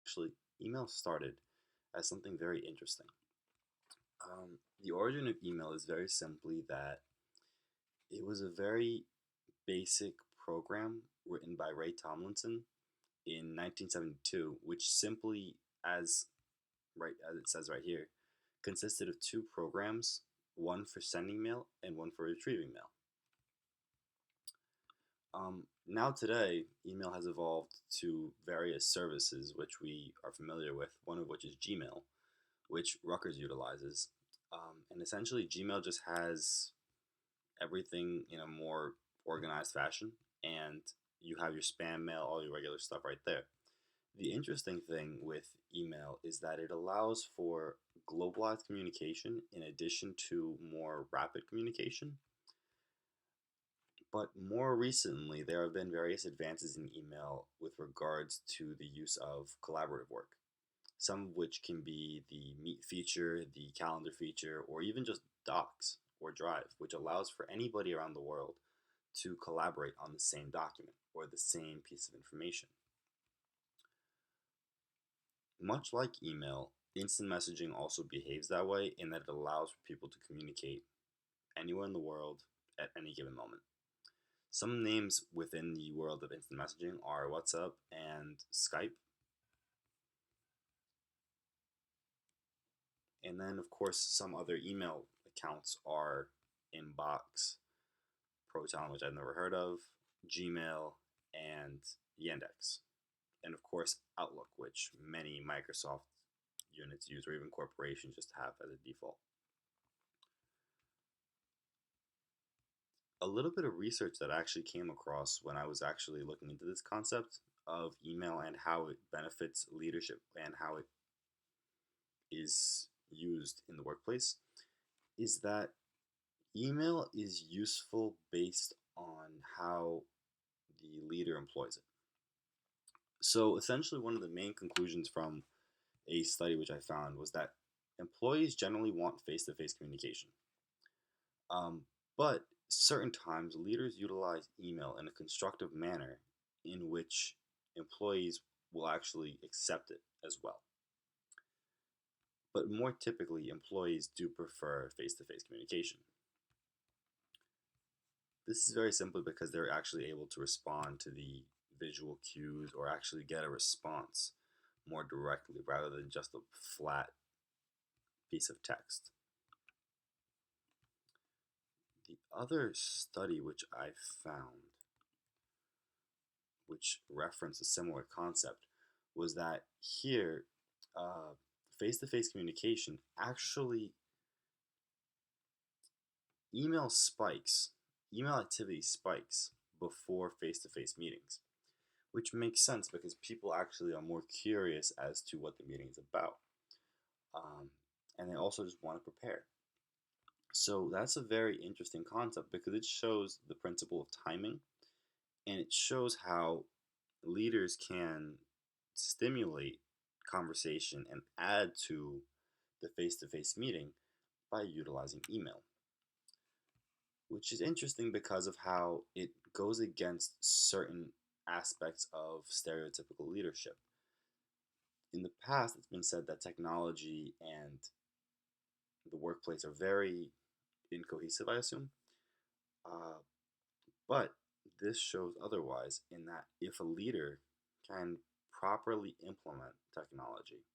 Actually, email started as something very interesting. The origin of email is very simply that it was a very basic program written by Ray Tomlinson in 1972, which simply, as as it says right here, consisted of two programs, one for sending mail and one for retrieving mail. Now today, email has evolved to various services which we are familiar with, one of which is Gmail, which Rutgers utilizes. And essentially, Gmail just has everything in a more organized fashion, and you have your spam mail, all your regular stuff right there. The interesting thing with email is that it allows for globalized communication in addition to more rapid communication. But more recently, there have been various advances in email with regards to the use of collaborative work, some of which can be the Meet feature, the Calendar feature, or even just Docs or Drive, which allows for anybody around the world to collaborate on the same document or the same piece of information. Much like email, instant messaging also behaves that way in that it allows for people to communicate anywhere in the world at any given moment. Some names within the world of instant messaging are WhatsApp and Skype. And then, of course, some other email accounts are Inbox, Proton, which I've never heard of, Gmail, and Yandex. And of course, Outlook, which many Microsoft units use, or even corporations just have as a default. A little bit of research that I actually came across when I was actually looking into this concept of email and how it benefits leadership and how it is used in the workplace is that email is useful based on how the leader employs it. So essentially, one of the main conclusions from a study which I found was that employees generally want face-to-face communication. Um, but certain times, leaders utilize email in a constructive manner in which employees will actually accept it as well. But more typically, employees do prefer face-to-face communication. This is very simply because they're actually able to respond to the visual cues or actually get a response more directly rather than just a flat piece of text. The other study which I found, which referenced a similar concept, was that here, face to face communication actually, email spikes, email activity spikes before face to face meetings, which makes sense because people actually are more curious as to what the meeting is about. And they also just want to prepare. So that's a very interesting concept because it shows the principle of timing and it shows how leaders can stimulate conversation and add to the face to face meeting by utilizing email, which is interesting because of how it goes against certain aspects of stereotypical leadership. In the past, it's been said that technology and the workplace are very incohesive, I assume. Uh, but this shows otherwise in that if a leader can properly implement technology,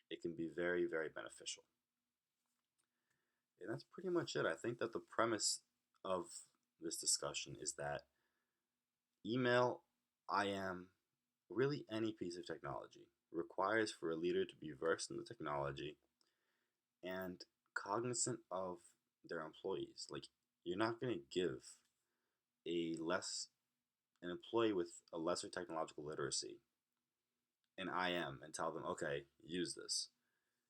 it can be very, very beneficial. And that's pretty much it. I think that the premise of this discussion is that email, IM, really any piece of technology requires for a leader to be versed in the technology and cognizant of their employees. Like, you're not going to give a less an employee with a lesser technological literacy an IM and tell them, okay, use this.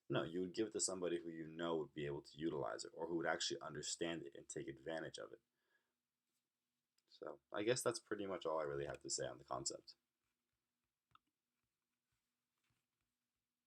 No, you would give it to somebody who you know would be able to utilize it or who would actually understand it and take advantage of it. So I guess that's pretty much all I really have to say on the concept.